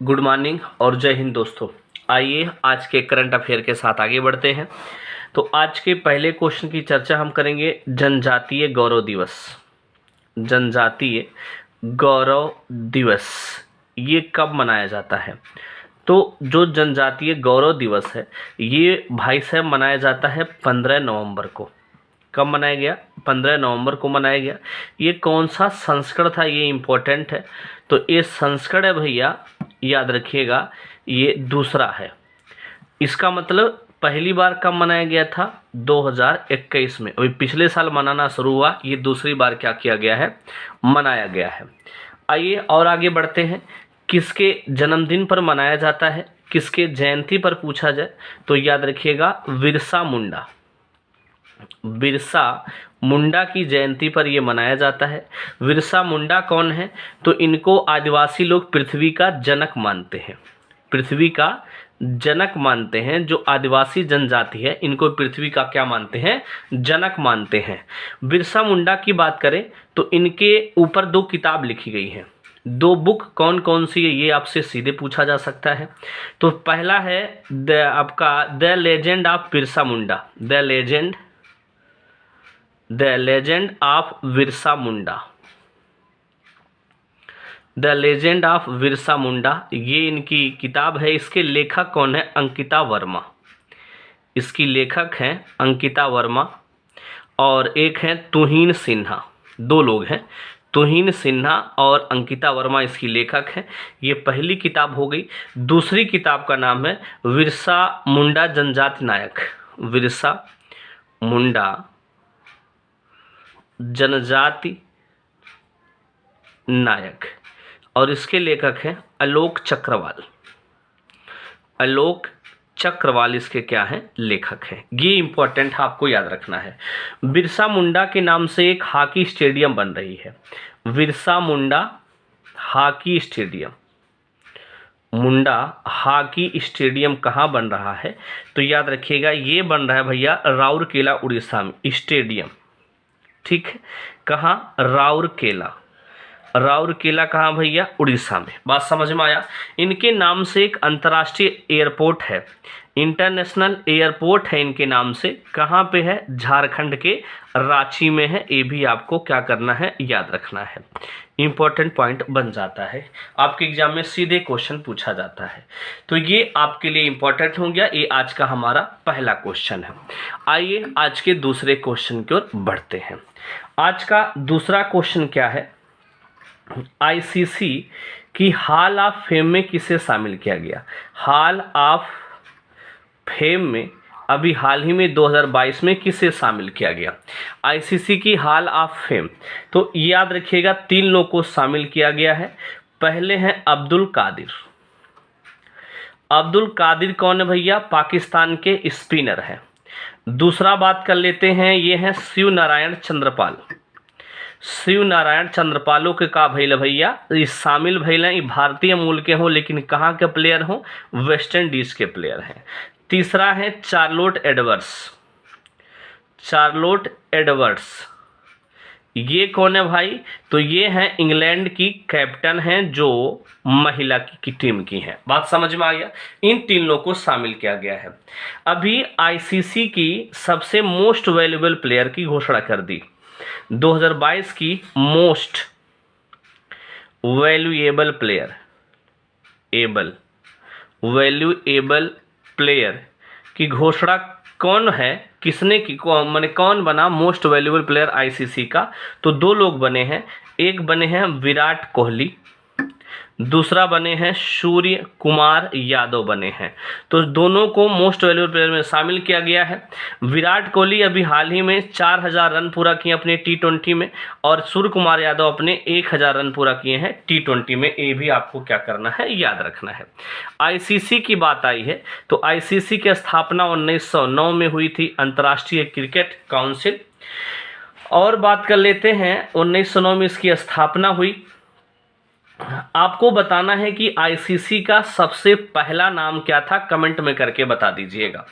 Good morning और जय हिंद दोस्तों। आइए आज के करंट अफेयर के साथ आगे बढ़ते हैं। तो आज के पहले क्वेश्चन की चर्चा हम करेंगे जनजातीय गौरव दिवस। जनजातीय गौरव दिवस ये कब मनाया जाता है? तो जो जनजातीय गौरव दिवस है ये भाई साहब मनाया जाता है 15 नवंबर को। कब मनाया गया? 15 नवंबर को मनाया गया। ये कौन सा संस्करण था ये इम्पोर्टेंट है। तो ये संस्करण है भैया, याद रखिएगा, ये दूसरा है। इसका मतलब पहली बार कब मनाया गया था? 2021 में। अभी पिछले साल मनाना शुरू हुआ, ये दूसरी बार क्या किया गया है? मनाया गया है। आइए और आगे बढ़ते हैं। किसके जन्मदिन पर मनाया जाता है? किसके जयंती पर पूछा जाए तो याद रखिएगा बिरसा मुंडा। बिरसा मुंडा की जयंती पर यह मनाया जाता है। बिरसा मुंडा कौन है? तो इनको आदिवासी लोग पृथ्वी का जनक मानते हैं। पृथ्वी का जनक मानते हैं। जो आदिवासी जनजाति है इनको पृथ्वी का क्या मानते हैं? जनक मानते हैं। बिरसा मुंडा की बात करें तो इनके ऊपर 2 किताब लिखी गई हैं। 2 बुक कौन कौन सी है ये आपसे सीधे पूछा जा सकता है। तो पहला है आपका the legend of Birsa Munda. The legend of Birsa Munda. The legend of Birsa Munda ये इनकी किताब है। इसके लेखक कौन है? अंकिता वर्मा। इसकी लेखक हैं अंकिता वर्मा। और एक हैं तुहिन सिन्हा। 2 लोग हैं, तुहिन सिन्हा और अंकिता वर्मा इसकी लेखक हैं। ये पहली किताब हो गई। दूसरी किताब का नाम है बिरसा मुंडा जनजाति नायक। बिरसा मुंडा जनजाति नायक और इसके लेखक हैं आलोक चक्रवाल। आलोक चक्रवाल इसके क्या हैं? लेखक हैं। ये इंपॉर्टेंट है, आपको याद रखना है। बिरसा मुंडा के नाम से एक हॉकी स्टेडियम बन रही है। Birsa Munda hockey stadium. मुंडा हॉकी स्टेडियम कहाँ बन रहा है? तो याद रखिएगा ये बन रहा है भैया राउरकेला उड़ीसा में स्टेडियम। ठीक है, कहाँ? राउरकेला। राउरकेला कहाँ भैया? उड़ीसा में। बात समझ में आया? इनके नाम से एक अंतर्राष्ट्रीय एयरपोर्ट है, इंटरनेशनल एयरपोर्ट है इनके नाम से। कहाँ पे है? झारखंड के रांची में है। ये भी आपको क्या करना है? याद रखना है। इंपॉर्टेंट पॉइंट बन जाता है, आपके एग्जाम में सीधे क्वेश्चन पूछा जाता है। तो ये आपके लिए इंपॉर्टेंट हो गया। ये आज का हमारा पहला क्वेश्चन है। आइए आज के दूसरे क्वेश्चन की ओर बढ़ते हैं। आज का दूसरा क्वेश्चन क्या है? आईसीसी की हॉल ऑफ फेम में किसे शामिल किया गया? हॉल ऑफ फेम में अभी हाल ही में 2022 में किसे शामिल किया गया? आईसीसी की हॉल ऑफ फेम। तो याद रखिएगा 3 लोग को शामिल किया गया है। पहले हैं अब्दुल कादिर। अब्दुल कादिर कौन है भैया? पाकिस्तान के स्पिनर हैं। दूसरा बात कर लेते हैं, ये हैं शिव नारायण चंद्रपाल। शिव नारायण चंद्रपालों के का भैल भैया इस शामिल भैल हैं। भारतीय मूल के हों लेकिन कहाँ के प्लेयर हों? वेस्ट इंडीज के प्लेयर हैं। तीसरा है चार्लोट एडवर्ड्स। चार्लोट एडवर्ड्स ये कौन है भाई? तो ये हैं इंग्लैंड की कैप्टन हैं जो महिला की टीम की हैं। बात समझ में आ गया? इन 3 लोगों को शामिल किया गया है। अभी आईसीसी की सबसे मोस्ट वैल्यूएबल प्लेयर की घोषणा कर दी। 2022 की most valuable player valuable player की घोषणा कौन है? किसने की? माने कौन बना मोस्ट वैल्यूएबल प्लेयर आईसीसी का? तो 2 लोग बने हैं। एक बने हैं विराट कोहली, दूसरा बने हैं सूर्य कुमार यादव बने हैं। तो दोनों को मोस्ट वैल्यूएबल प्लेयर में शामिल किया गया है। विराट कोहली अभी हाल ही में 4000 रन पूरा किए अपने टी20 में और सूर्य कुमार यादव अपने 1000 रन पूरा किए हैं टी20 में। ये भी आपको क्या करना है? याद रखना है। आईसीसी की बात आई है तो आईसीसी की स्थापना 1909 में हुई थी, अंतर्राष्ट्रीय क्रिकेट काउंसिल। और बात कर लेते हैं 1909 में इसकी स्थापना हुई। आपको बताना है कि आईसीसी का सबसे पहला नाम क्या था, कमेंट में करके बता दीजिएगा।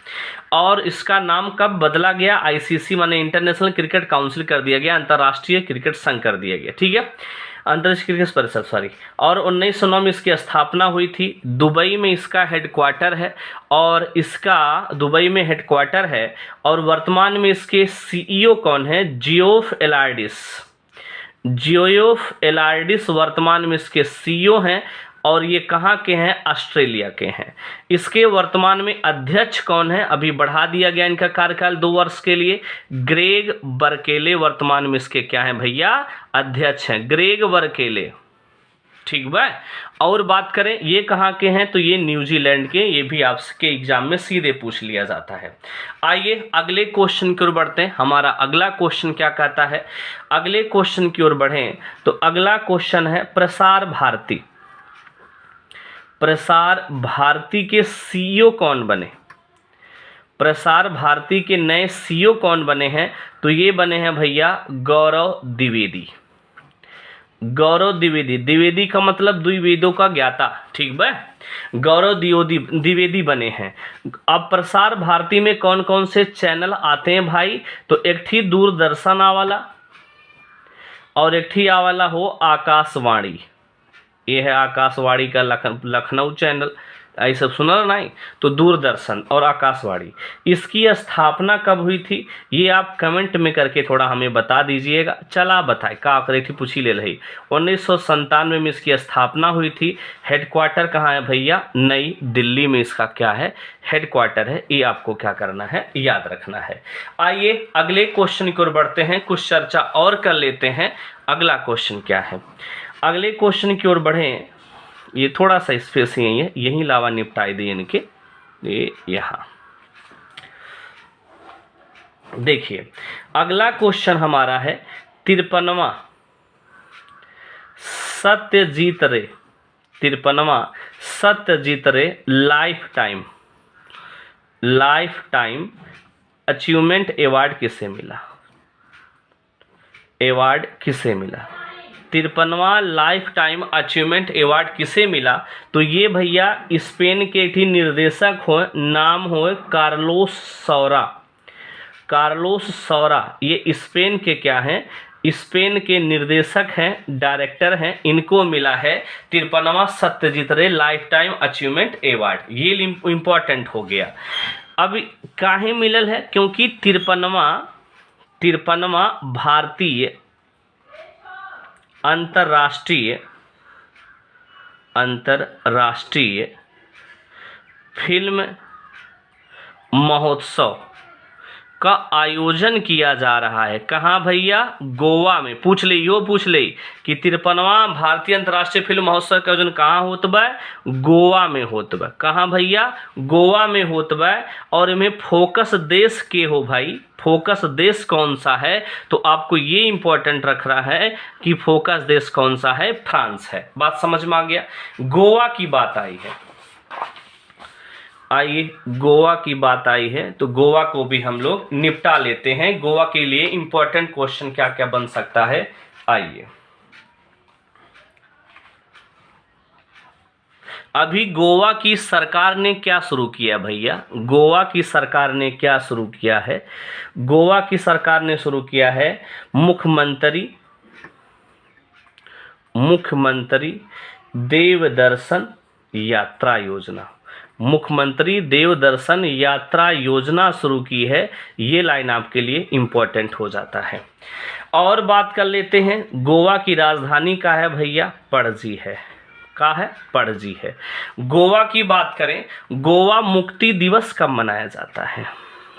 और इसका नाम कब बदला गया? आईसीसी माने इंटरनेशनल क्रिकेट काउंसिल कर दिया गया, अंतर्राष्ट्रीय क्रिकेट संघ कर दिया गया। ठीक है, अंतर्राष्ट्रीय क्रिकेट परिषद सॉरी, और 1909 में इसकी स्थापना हुई थी। दुबई में इसका हेडक्वार्टर है और इसका दुबई में हेडक्वार्टर है। और वर्तमान में इसके सीईओ कौन है? जियोफ एलार्डिस। जियोफ एलार्डिस वर्तमान में इसके सीईओ हैं और ये कहाँ के हैं? ऑस्ट्रेलिया के हैं। इसके वर्तमान में अध्यक्ष कौन है? अभी बढ़ा दिया गया इनका कार्यकाल 2 वर्ष के लिए। ग्रेग बर्केले वर्तमान में इसके क्या हैं भैया? अध्यक्ष हैं, ग्रेग बर्केले। ठीक बा। और बात करें ये कहाँ के हैं, तो ये न्यूजीलैंड के। ये भी आपके एग्जाम में सीधे पूछ लिया जाता है। आइए अगले क्वेश्चन की ओर बढ़ते हैं। हमारा अगला क्वेश्चन क्या कहता है? अगले क्वेश्चन की ओर बढ़ें तो अगला क्वेश्चन है प्रसार भारती। प्रसार भारती के सीईओ कौन बने? प्रसार भारती के नए सीईओ कौन बने हैं? तो ये बने हैं भैया गौरव द्विवेदी। गौरव द्विवेदी, द्विवेदी का मतलब द्विवेदों का ज्ञाता। ठीक बा। गौरव द्विवेदी बने हैं। अब प्रसार भारती में कौन कौन से चैनल आते हैं भाई? तो एक थी दूरदर्शन आवाला और एक थी आवाला हो आकाशवाणी। ये है आकाशवाणी का लखनऊ चैनल, ये सब सुना नहीं? तो दूरदर्शन और आकाशवाणी। इसकी स्थापना कब हुई थी ये आप कमेंट में करके थोड़ा हमें बता दीजिएगा। चला बताए का करे थी पूछी ले रही। 1997 में इसकी स्थापना हुई थी। हेडक्वार्टर कहाँ है भैया? नई दिल्ली में इसका क्या है? हेडक्वार्टर है। ये आपको क्या करना है? याद रखना है। आइए अगले क्वेश्चन की ओर बढ़ते हैं, कुछ चर्चा और कर लेते हैं। अगला क्वेश्चन क्या है? अगले क्वेश्चन की ओर बढ़ें। ये थोड़ा सा स्पेस ही है, यहीं लावा निपटाई दिए इनके। ये यहाँ देखिए अगला क्वेश्चन हमारा है 53वां सत्यजीत रे। 53वां सत्यजीत रे लाइफ टाइम अचीवमेंट अवार्ड किसे मिला? अवार्ड किसे मिला? 53वां लाइफ टाइम अचीवमेंट अवार्ड किसे मिला? तो ये भैया स्पेन के एक निर्देशक हो, नाम हो कार्लोस सौरा। कार्लोस सौरा ये स्पेन के क्या हैं? स्पेन के निर्देशक हैं, डायरेक्टर हैं। इनको मिला है 53वां सत्यजीत रे लाइफ टाइम अचीवमेंट अवार्ड। ये इम्पोर्टेंट हो गया। अब काहे मिलल है? क्योंकि 53वां भारतीय अंतर्राष्ट्रीय फिल्म महोत्सव का आयोजन किया जा रहा है। कहाँ भैया? गोवा में। पूछ ले कि 53वां भारतीय अंतर्राष्ट्रीय फिल्म महोत्सव का आयोजन कहाँ होत बा? गोवा में होत बा। कहाँ भैया? गोवा में होत बा। और इनमें फोकस देश के हो भाई? फोकस देश कौन सा है? तो आपको ये इंपॉर्टेंट रख रहा है कि फोकस देश कौन सा है? फ्रांस है। बात समझ में आ गया? गोवा की बात आई है। आइए गोवा की बात आई है तो गोवा को भी हम लोग निपटा लेते हैं। गोवा के लिए इंपॉर्टेंट क्वेश्चन क्या क्या बन सकता है? आइए अभी गोवा की सरकार ने क्या शुरू किया भैया? गोवा की सरकार ने क्या शुरू किया है? गोवा की सरकार ने शुरू किया है मुख्यमंत्री देवदर्शन यात्रा योजना। मुख्यमंत्री देवदर्शन यात्रा योजना शुरू की है। ये लाइन आपके लिए इम्पोर्टेंट हो जाता है। और बात कर लेते हैं गोवा की राजधानी का है भैया? पणजी है। का है? पणजी है। गोवा की बात करें, गोवा मुक्ति दिवस कब मनाया जाता है?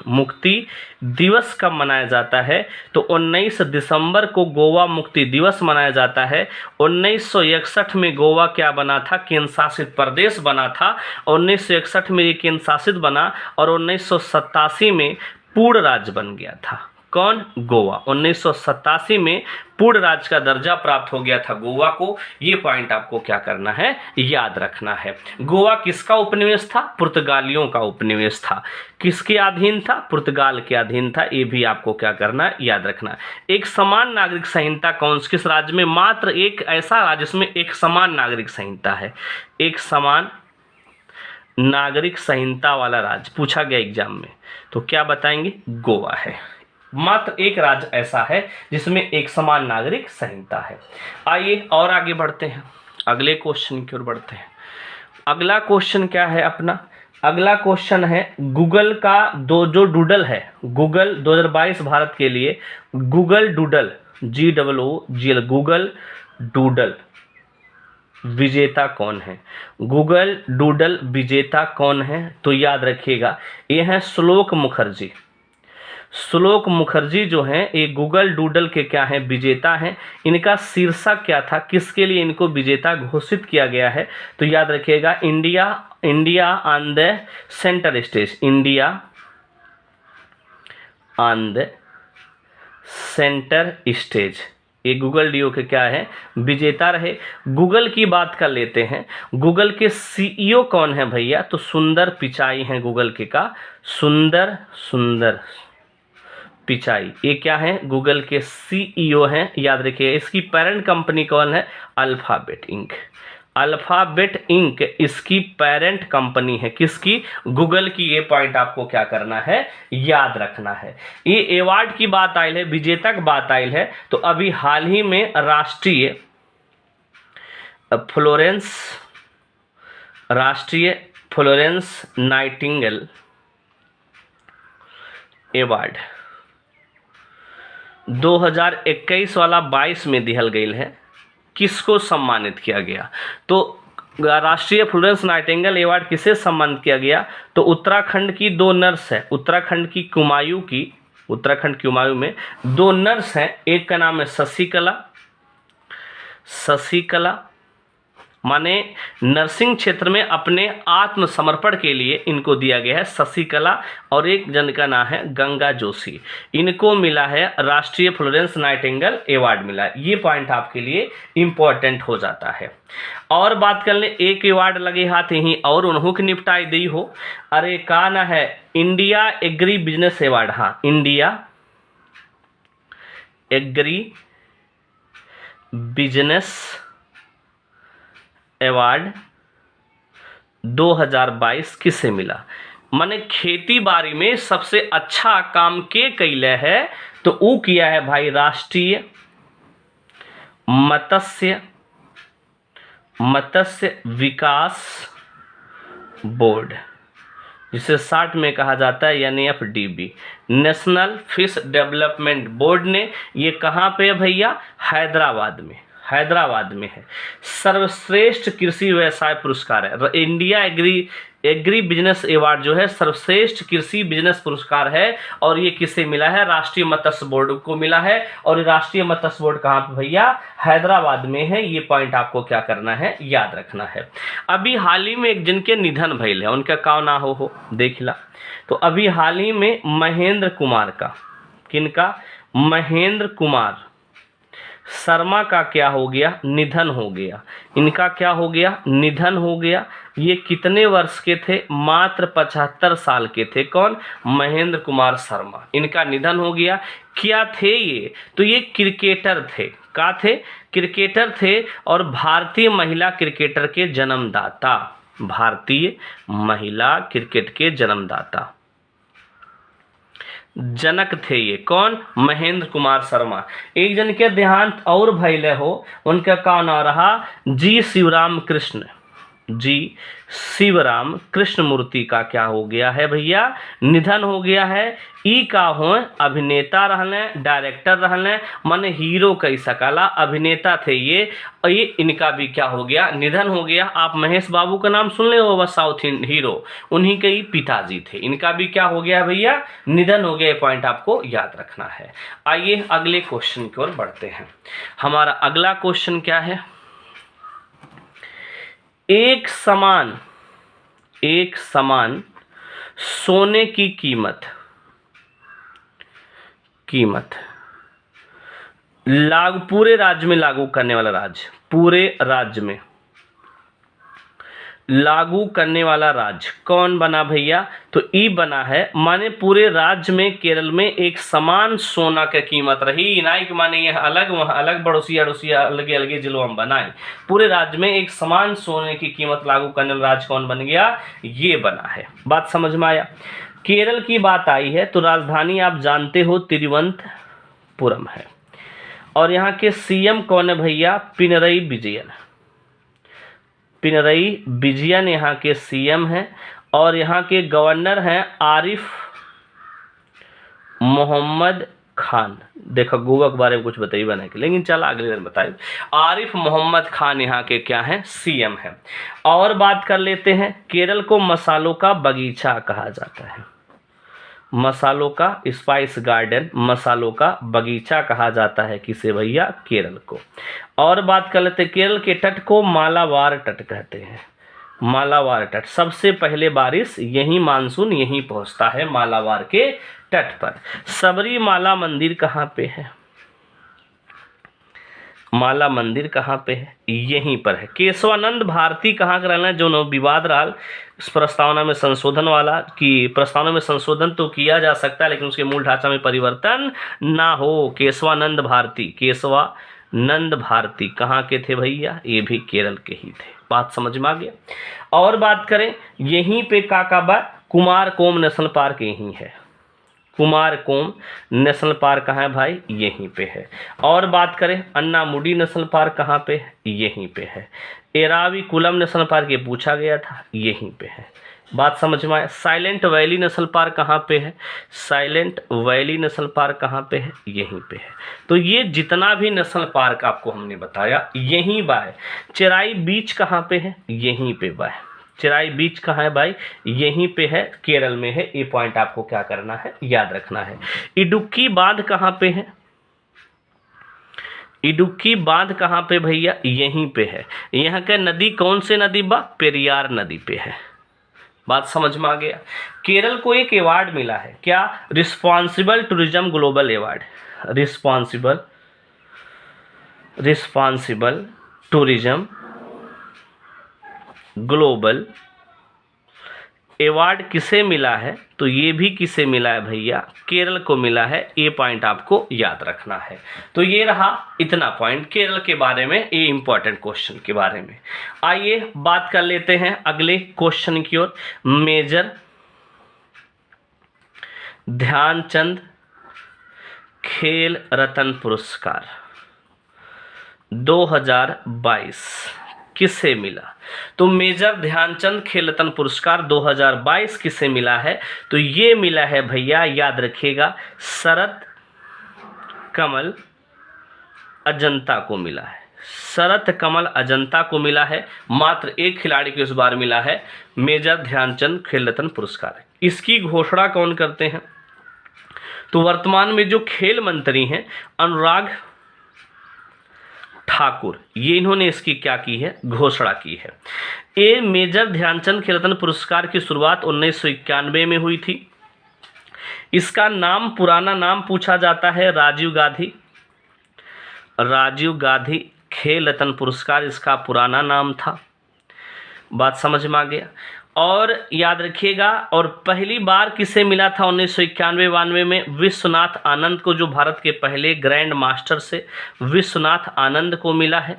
मुक्ति दिवस कब मनाया जाता है? तो 19 दिसंबर को गोवा मुक्ति दिवस मनाया जाता है। 1961 में गोवा क्या बना था? केंद्र शासित प्रदेश बना था। 1961 में ये केंद्र शासित बना और 1987 में पूर्ण राज्य बन गया था। कौन? गोवा। 1987 में पूर्ण राज्य का दर्जा प्राप्त हो गया था गोवा को। ये पॉइंट आपको क्या करना है? याद रखना है। गोवा किसका उपनिवेश था? पुर्तगालियों का उपनिवेश था। किसके अधीन था? पुर्तगाल के अधीन था। ये भी आपको क्या करना? याद रखना। एक समान नागरिक संहिता कौन किस राज्य में? मात्र एक ऐसा राज्य जिसमें एक समान नागरिक संहिता है। एक समान नागरिक संहिता वाला राज्य पूछा गया एग्जाम में, तो क्या बताएंगे? गोवा है। मात्र एक राज्य ऐसा है जिसमें एक समान नागरिक संहिता है। आइए और आगे बढ़ते हैं, अगले क्वेश्चन की ओर बढ़ते हैं। अगला क्वेश्चन क्या है अपना? अगला क्वेश्चन है गूगल का जो डूडल है, गूगल 2022 भारत के लिए Google doodle GOOGL Google doodle विजेता कौन है? गूगल डूडल विजेता कौन है? तो याद रखिएगा ये है श्लोक मुखर्जी। श्लोक मुखर्जी जो हैं ये गूगल डूडल के क्या हैं? विजेता हैं। इनका शीर्षक क्या था, किसके लिए इनको विजेता घोषित किया गया है? तो याद रखिएगा India on the centre stage, India on the centre stage, ये गूगल डीओ के क्या है? विजेता रहे। गूगल की बात कर लेते हैं, गूगल के सीईओ कौन है भैया? तो सुंदर पिचाई हैं गूगल के का, सुंदर पिचाई, ये क्या है? गूगल के सीईओ हैं। याद रखिए इसकी पेरेंट कंपनी कौन है? Alphabet Inc. अल्फाबेट इंक इसकी पेरेंट कंपनी है, किसकी? गूगल की। ये पॉइंट आपको क्या करना है? याद रखना है। ये अवार्ड की बात आयल है, विजेता की बात आयल है, तो अभी हाल ही में राष्ट्रीय फ्लोरेंस नाइटिंगेल अवार्ड 2021 वाला 22 में दिहल गई है। किसको सम्मानित किया गया? तो राष्ट्रीय फ्लोरेंस नाइटिंगेल अवार्ड किसे सम्मानित किया गया? तो उत्तराखंड की 2 नर्स है, उत्तराखंड कुमायूं में 2 नर्स हैं। एक का नाम है शशिकला माने नर्सिंग क्षेत्र में अपने आत्मसमर्पण के लिए इनको दिया गया है शशिकला, और एक जन का नाम है गंगा जोशी। इनको मिला है राष्ट्रीय फ्लोरेंस नाइटिंगेल अवार्ड मिला है। ये पॉइंट आपके लिए इम्पोर्टेंट हो जाता है। और बात कर लें, एक अवार्ड लगे हाथ यहीं और उन्हों की निपटाई दी हो। अरे का ना है इंडिया एग्री बिजनेस अवार्ड। हाँ, इंडिया एग्री बिजनेस अवार्ड 2022 किसे मिला? माने खेती बाड़ी में सबसे अच्छा काम के कैले है? तो वो किया है भाई राष्ट्रीय मत्स्य विकास बोर्ड, जिसे शार्ट में कहा जाता है NFDB, national fish development board ने। ये कहाँ पे है भैया? हैदराबाद में है। सर्वश्रेष्ठ कृषि व्यवसाय पुरस्कार है। इंडिया एग्री बिजनेस अवार्ड जो है सर्वश्रेष्ठ कृषि बिजनेस पुरस्कार है, और ये किसे मिला है? राष्ट्रीय मत्स्य बोर्ड को मिला है। और राष्ट्रीय मत्स्य बोर्ड कहाँ पे भैया? हैदराबाद में है। ये पॉइंट आपको क्या करना है? याद रखना है। अभी हाल ही में एक जिनके निधन भइल है, उनका का ना हो देखला। तो अभी हाल ही में महेंद्र कुमार का, किनका? महेंद्र कुमार शर्मा का क्या हो गया? निधन हो गया। इनका क्या हो गया? निधन हो गया। ये कितने वर्ष के थे? मात्र 75 साल के थे। कौन? महेंद्र कुमार शर्मा। इनका निधन हो गया। क्या थे ये? तो ये क्रिकेटर थे। का थे? क्रिकेटर थे, और भारतीय महिला क्रिकेटर के जन्मदाता, भारतीय महिला क्रिकेट के जन्मदाता जनक थे ये। कौन? महेंद्र कुमार शर्मा। एक जन के देहांत और भइले हो, उनका का नाम रहा? जी शिवराम कृष्णमूर्ति का क्या हो गया है भैया? निधन हो गया है। ई का हो? अभिनेता रहने, डायरेक्टर रहने, माने हीरो कही सकला, अभिनेता थे ये। और ये इनका भी क्या हो गया? निधन हो गया। आप महेश बाबू का नाम सुन ले हो, बस साउथ हीरो, उन्हीं के ही पिताजी थे। इनका भी क्या हो गया भैया? निधन हो गया। पॉइंट आपको याद रखना है। आइए अगले क्वेश्चन की ओर बढ़ते हैं। हमारा अगला क्वेश्चन क्या है? एक समान सोने की कीमत लागू पूरे राज्य में लागू करने वाला राज्य, पूरे राज्य में लागू करने वाला राज्य कौन बना भैया? तो ई बना है। माने पूरे राज्य में केरल में एक समान सोना की कीमत रही। नाई के माने यह अलग वहाँ अलग, बड़ोसिया अड़ोसिया अलग अलग जिलों में बनाए। पूरे राज्य में एक समान सोने की कीमत लागू करने वाला राज्य कौन बन गया? ये बना है। बात समझ में आया? केरल की बात आई है तो राजधानी आप जानते हो तिरुवनंतपुरम है। और यहाँ के सीएम कौन है भैया? पिनरई विजयन। पिनरई विजयन यहाँ के सीएम हैं। और यहाँ के गवर्नर हैं आरिफ मोहम्मद खान। देखो गूगल के बारे में कुछ बताइए बना के, लेकिन चल अगले दिन बताइए। आरिफ मोहम्मद खान यहाँ के क्या हैं? सीएम हैं। और बात कर लेते हैं, केरल को मसालों का बगीचा कहा जाता है। मसालों का, स्पाइस गार्डन, मसालों का बगीचा कहा जाता है किसे भैया? केरल को। और बात कर लेते हैं, केरल के तट को मालाबार तट कहते हैं। मालाबार तट, सबसे पहले बारिश यहीं, मानसून यहीं पहुंचता है, मालाबार के तट पर। सबरीमाला मंदिर कहाँ पे है? माला मंदिर कहाँ पे है? यहीं पर है। केशवानंद भारती कहाँ का रहना है? जो विवाद रहा इस प्रस्तावना में संशोधन वाला, कि प्रस्तावना में संशोधन तो किया जा सकता है लेकिन उसके मूल ढांचा में परिवर्तन ना हो। केशवानंद भारती, केशवानंद भारती कहाँ के थे भैया? ये भी केरल के ही थे। बात समझ में आ गया। और बात करें यहीं पे काकाबा कुमारकोम नेशनल पार्क यहीं है। कुमारकोम नेशनल पार्क कहाँ है भाई? यहीं पे है। और बात करें अन्नामुडी नेशनल पार्क कहाँ पे है? यहीं पे है। एराविकुलम नेशनल पार्क ये पूछा गया था, यहीं पे है। बात समझ में आया। साइलेंट वैली नेशनल पार्क कहाँ पे है? साइलेंट वैली नेशनल पार्क कहाँ पे है? यहीं पे है। तो ये जितना भी नेशनल पार्क आपको हमने बताया यहीं बा है। चेराई बीच कहाँ पे है? यहीं पे बा है। चेराई बीच कहाँ है भाई? यहीं पे है, केरल में है। ये पॉइंट आपको क्या करना है? याद रखना है। इडुक्की बांध कहाँ पे है? इडुक्की बांध कहाँ पे भैया? यहीं पे है। यहाँ का नदी कौन से नदी बा? पेरियार नदी पे है। बात समझ में आ गया। केरल को एक अवार्ड मिला है, क्या? Responsible tourism global award. Responsible tourism global award किसे मिला है? तो ये भी किसे मिला है भैया? केरल को मिला है। ये पॉइंट आपको याद रखना है। तो ये रहा इतना पॉइंट केरल के बारे में, ये इंपॉर्टेंट क्वेश्चन के बारे में। आइए बात कर लेते हैं अगले क्वेश्चन की ओर। मेजर ध्यानचंद खेल रत्न पुरस्कार 2022 किसे मिला? तो मेजर ध्यानचंद खेल रत्न पुरस्कार 2022 किसे मिला है? तो ये मिला है भैया, याद रखिएगा, शरत कमल अजंता को मिला है। शरत कमल अजंता को मिला है। मात्र एक खिलाड़ी को इस बार मिला है मेजर ध्यानचंद खेल रत्न पुरस्कार। इसकी घोषणा कौन करते हैं? तो वर्तमान में जो खेल मंत्री हैं अनुराग ठाकुर, ये इन्होंने इसकी क्या की है? घोषणा की है। ये मेजर ध्यानचंद खेल रत्न पुरस्कार की शुरुआत 1991 में हुई थी। इसका नाम, पुराना नाम पूछा जाता है राजीव गांधी। राजीव गांधी खेल रत्न पुरस्कार इसका पुराना नाम था। बात समझ में आ गया। और याद रखिएगा, और पहली बार किसे मिला था? 1991-92 में विश्वनाथ आनंद को, जो भारत के पहले ग्रैंड मास्टर से विश्वनाथ आनंद को मिला है।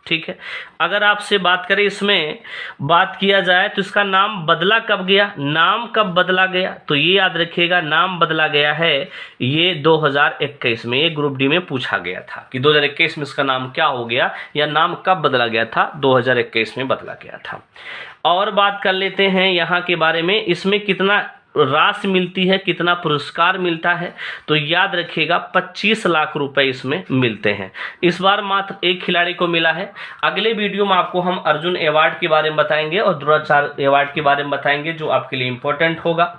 ठीक है। अगर आपसे बात करें, इसमें बात किया जाए तो इसका नाम बदला कब गया? नाम कब बदला गया? तो ये याद रखिएगा, नाम बदला गया है ये 2021 में। ये ग्रुप डी में पूछा गया था कि 2021 में इसका नाम क्या हो गया, या नाम कब बदला गया था? 2021 में बदला गया था। और बात कर लेते हैं यहाँ के बारे में, इसमें कितना राशि मिलती है, कितना पुरस्कार मिलता है? तो याद रखिएगा 25 लाख रुपए इसमें मिलते हैं। इस बार मात्र एक खिलाड़ी को मिला है। अगले वीडियो में आपको हम अर्जुन अवार्ड के बारे में बताएंगे और द्रोणाचार्य अवार्ड के बारे में बताएंगे, जो आपके लिए इंपॉर्टेंट होगा।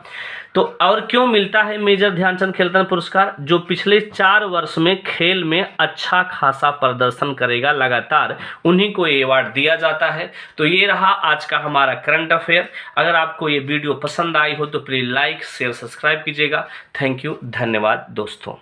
तो और क्यों मिलता है मेजर ध्यानचंद खेल रत्न पुरस्कार? जो पिछले 4 वर्ष में खेल में अच्छा खासा प्रदर्शन करेगा लगातार, उन्हीं को ये अवार्ड दिया जाता है। तो ये रहा आज का हमारा करंट अफेयर। अगर आपको ये वीडियो पसंद आई हो तो प्लीज़ लाइक, शेयर, सब्सक्राइब कीजिएगा। थैंक यू, धन्यवाद दोस्तों।